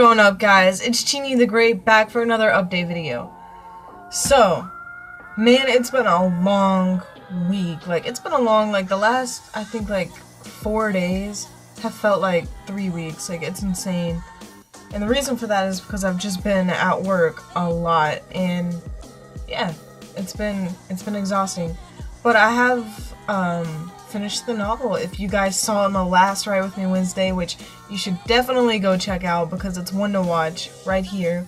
going up, guys? It's Genie the Great back for another update video. So, man, it's been a long week. It's been a long, the last, I think, 4 days have felt like 3 weeks. It's insane. And the reason for that is because I've just been at work a lot, and yeah, it's been exhausting. But I have finished the novel. If you guys saw in the last Write With Me Wednesday, which you should definitely go check out because it's one to watch right here,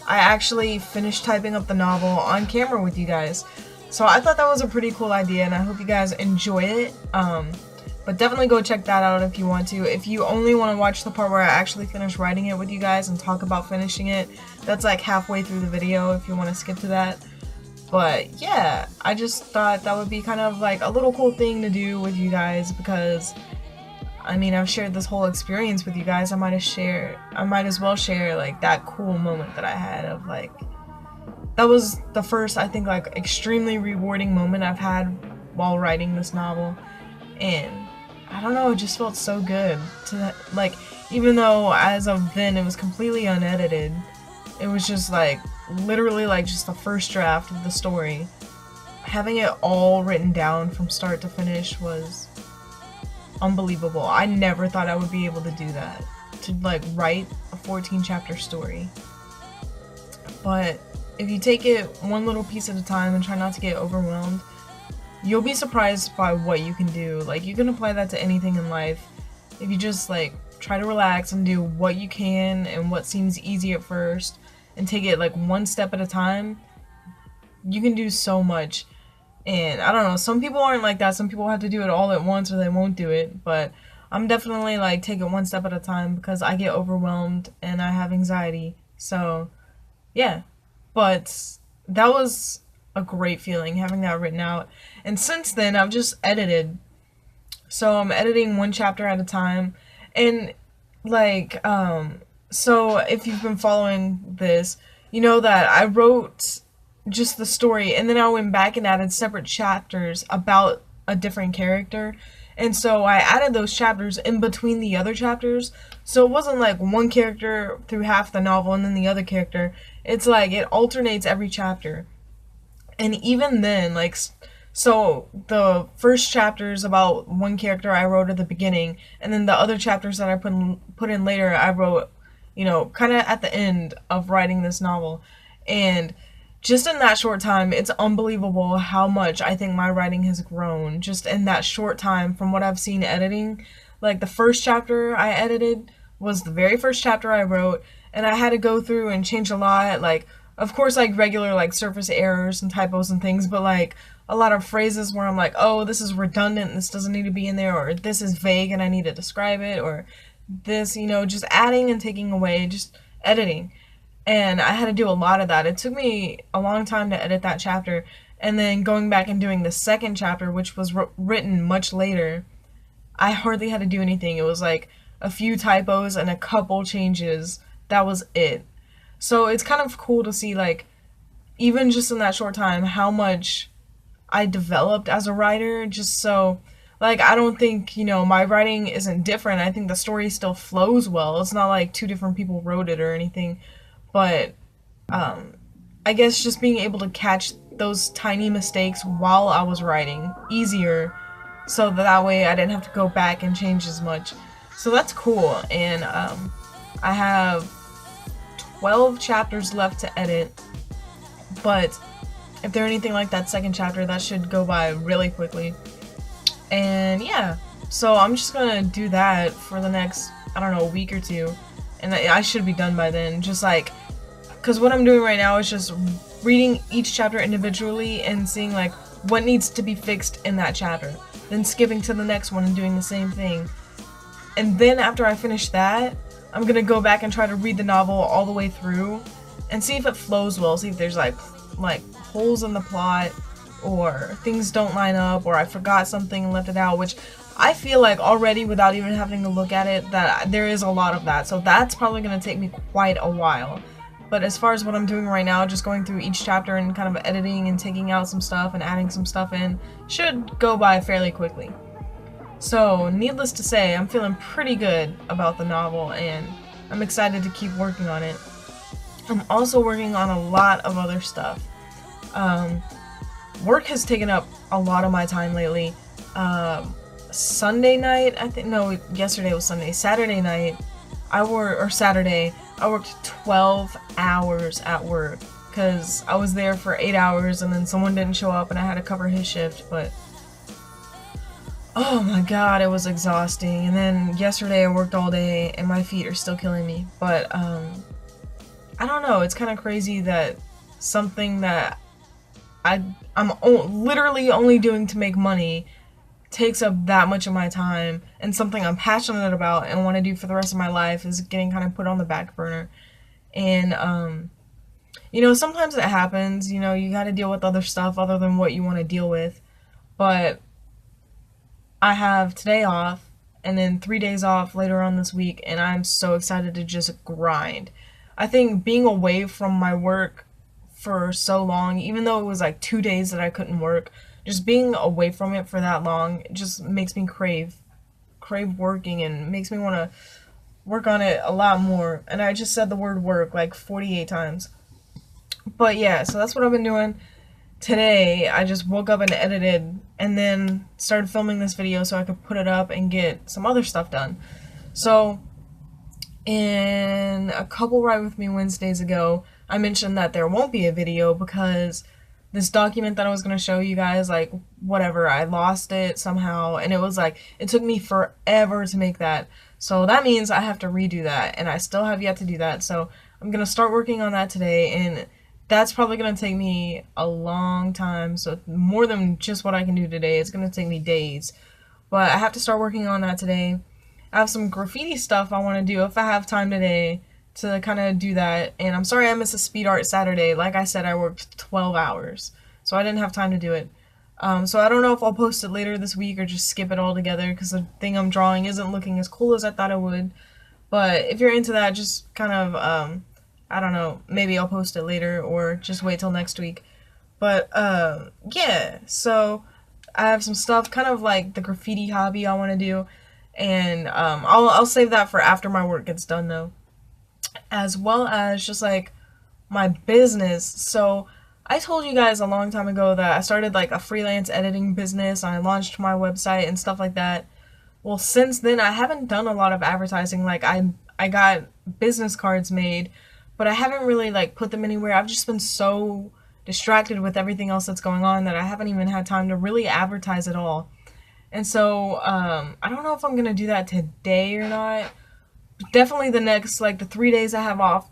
I actually finished typing up the novel on camera with you guys. So I thought that was a pretty cool idea, and I hope you guys enjoy it. But definitely go check that out if you want to. If you only want to watch the part where I actually finish writing it with you guys and talk about finishing it, that's like halfway through the video if you want to skip to that. But yeah, I just thought that would be kind of like a little cool thing to do with you guys because, I mean, I've shared this whole experience with you guys. I might as well share like that cool moment that I had of that was the first, I think, extremely rewarding moment I've had while writing this novel. And I don't know, it just felt so good to even though as of then it was completely unedited, it was just literally just the first draft of the story. Having it all written down from start to finish was unbelievable. I never thought I would be able to do that, to write a 14 chapter story. But if you take it one little piece at a time and try not to get overwhelmed, you'll be surprised by what you can do. You can apply that to anything in life. If you just try to relax and do what you can and what seems easy at first, and take it one step at a time, you can do so much. And I don't know, some people aren't like that. Some people have to do it all at once or they won't do it. But I'm definitely take it one step at a time because I get overwhelmed and I have anxiety. So yeah, but that was a great feeling having that written out. And since then I've just edited. So I'm editing one chapter at a time. And so if you've been following this, you know that I wrote just the story and then I went back and added separate chapters about a different character. And so I added those chapters in between the other chapters. So it wasn't one character through half the novel and then the other character. It's it alternates every chapter. And even then, so the first chapter is about one character I wrote at the beginning, and then the other chapters that I put in later I wrote, kind of at the end of writing this novel. And just in that short time, it's unbelievable how much I think my writing has grown just in that short time from what I've seen editing. The first chapter I edited was the very first chapter I wrote, and I had to go through and change a lot, of course, regular, surface errors and typos and things, but, a lot of phrases where I'm oh, this is redundant, this doesn't need to be in there, or this is vague and I need to describe it, or this, just adding and taking away, just editing. And I had to do a lot of that. It took me a long time to edit that chapter, and then going back and doing the second chapter, which was written much later, I hardly had to do anything. It was a few typos and a couple changes. That was it. So it's kind of cool to see, even just in that short time, how much I developed as a writer. Just so, I don't think, my writing isn't different. I think the story still flows well. It's not two different people wrote it or anything. But, I guess just being able to catch those tiny mistakes while I was writing easier, so that way I didn't have to go back and change as much. So that's cool. And, I have 12 chapters left to edit, but if they're anything like that second chapter, that should go by really quickly. And yeah, so I'm just gonna do that for the next, I don't know, a week or two, and I should be done by then. Just because what I'm doing right now is just reading each chapter individually and seeing what needs to be fixed in that chapter, then skipping to the next one and doing the same thing. And then after I finish that, I'm gonna go back and try to read the novel all the way through and see if it flows well, see if there's holes in the plot or things don't line up or I forgot something and left it out, which I feel already without even having to look at it that there is a lot of that. So that's probably gonna take me quite a while. But as far as what I'm doing right now, just going through each chapter and kind of editing and taking out some stuff and adding some stuff in, should go by fairly quickly. So, needless to say, I'm feeling pretty good about the novel, and I'm excited to keep working on it. I'm also working on a lot of other stuff. Work has taken up a lot of my time lately. Sunday night, yesterday was Sunday. Saturday night, Saturday, I worked 12 hours at work because I was there for 8 hours and then someone didn't show up and I had to cover his shift, but oh my god, it was exhausting. And then yesterday I worked all day and my feet are still killing me. But I don't know, it's kind of crazy that something that literally only doing to make money takes up that much of my time, and something I'm passionate about and want to do for the rest of my life is getting kind of put on the back burner. And sometimes it happens, you got to deal with other stuff other than what you want to deal with. But I have today off and then 3 days off later on this week, and I'm so excited to just grind. I think being away from my work for so long, even though it was like 2 days that I couldn't work, just being away from it for that long just makes me crave working and makes me want to work on it a lot more. And I just said the word work like 48 times. But yeah, so that's what I've been doing. Today, I just woke up and edited and then started filming this video so I could put it up and get some other stuff done. So, in a couple Ride With Me Wednesdays ago, I mentioned that there won't be a video because this document that I was going to show you guys, like, whatever, I lost it somehow, and it took me forever to make that. So that means I have to redo that, and I still have yet to do that. So I'm going to start working on that today, and that's probably going to take me a long time, so more than just what I can do today. It's going to take me days, but I have to start working on that today. I have some graffiti stuff I want to do if I have time today to kind of do that, and I'm sorry I missed a speed art Saturday. Like I said, I worked 12 hours, so I didn't have time to do it. So I don't know if I'll post it later this week or just skip it all together because the thing I'm drawing isn't looking as cool as I thought it would. But if you're into that, just kind of, I don't know, maybe I'll post it later or just wait till next week. But, yeah, so I have some stuff, kind of like the graffiti hobby I want to do, and I'll save that for after my work gets done, though. As well as just, like, my business. So I told you guys a long time ago that I started, like, a freelance editing business, and I launched my website and stuff like that. Well, since then, I haven't done a lot of advertising. Like, I got business cards made, but I haven't really, like, put them anywhere. I've just been so distracted with everything else that's going on that I haven't even had time to really advertise at all. And so, I don't know if I'm going to do that today or not. But definitely the next, like, the 3 days I have off,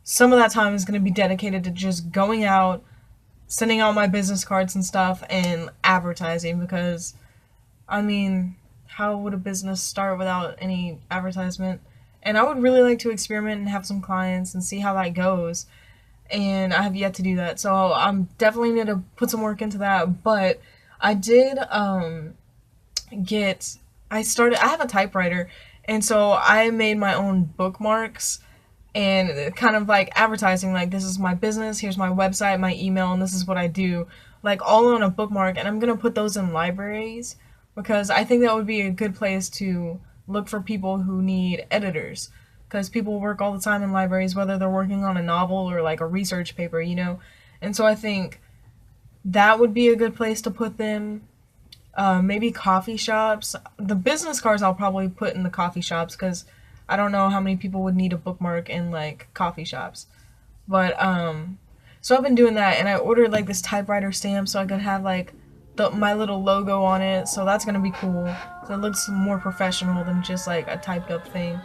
some of that time is going to be dedicated to just going out, sending out my business cards and stuff, and advertising, because, I mean, how would a business start without any advertisement? And I would really like to experiment and have some clients and see how that goes. And I have yet to do that. So I'm definitely need to put some work into that. But I did I have a typewriter. And so I made my own bookmarks and kind of like advertising, like, this is my business, here's my website, my email, and this is what I do. Like, all on a bookmark. And I'm going to put those in libraries because I think that would be a good place to look for people who need editors, because people work all the time in libraries, whether they're working on a novel or like a research paper, and so I think that would be a good place to put them. Maybe coffee shops. The business cards I'll probably put in the coffee shops because I don't know how many people would need a bookmark in like coffee shops. But so I've been doing that, and I ordered like this typewriter stamp so I could have like my little logo on it, so that's gonna be cool. So it looks more professional than just like a typed up thing.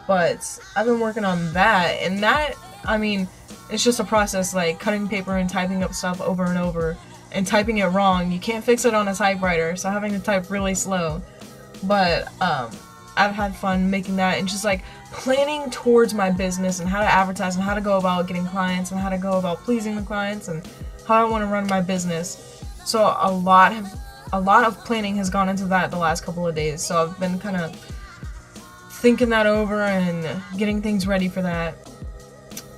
But I've been working on that, and that, I mean, it's just a process, like cutting paper and typing up stuff over and over, and typing it wrong. You can't fix it on a typewriter, so having to type really slow. But I've had fun making that and just like planning towards my business and how to advertise and how to go about getting clients and how to go about pleasing the clients and how I want to run my business. So a lot of planning has gone into that the last couple of days. So I've been kind of thinking that over and getting things ready for that.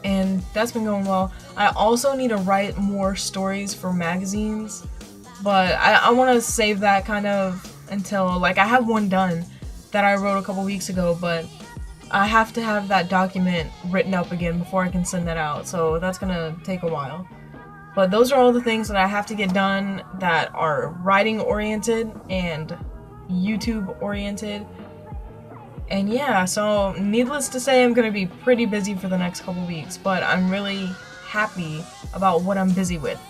And that's been going well. I also need to write more stories for magazines, but I want to save that kind of until, like, I have one done that I wrote a couple weeks ago, but I have to have that document written up again before I can send that out, so that's gonna take a while. But those are all the things that I have to get done that are writing oriented and YouTube oriented. And yeah, so needless to say, I'm gonna be pretty busy for the next couple weeks, but I'm really happy about what I'm busy with.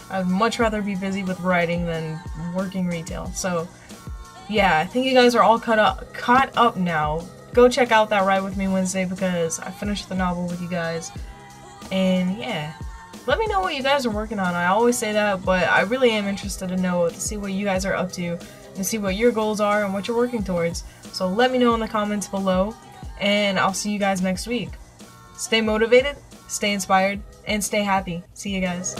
I'd much rather be busy with writing than working retail. So yeah, I think you guys are all caught up now. Go check out that Ride With Me Wednesday because I finished the novel with you guys. And yeah, let me know what you guys are working on. I always say that, but I really am interested to see what you guys are up to, and see what your goals are and what you're working towards. So let me know in the comments below, and I'll see you guys next week. Stay motivated, stay inspired, and stay happy. See you guys.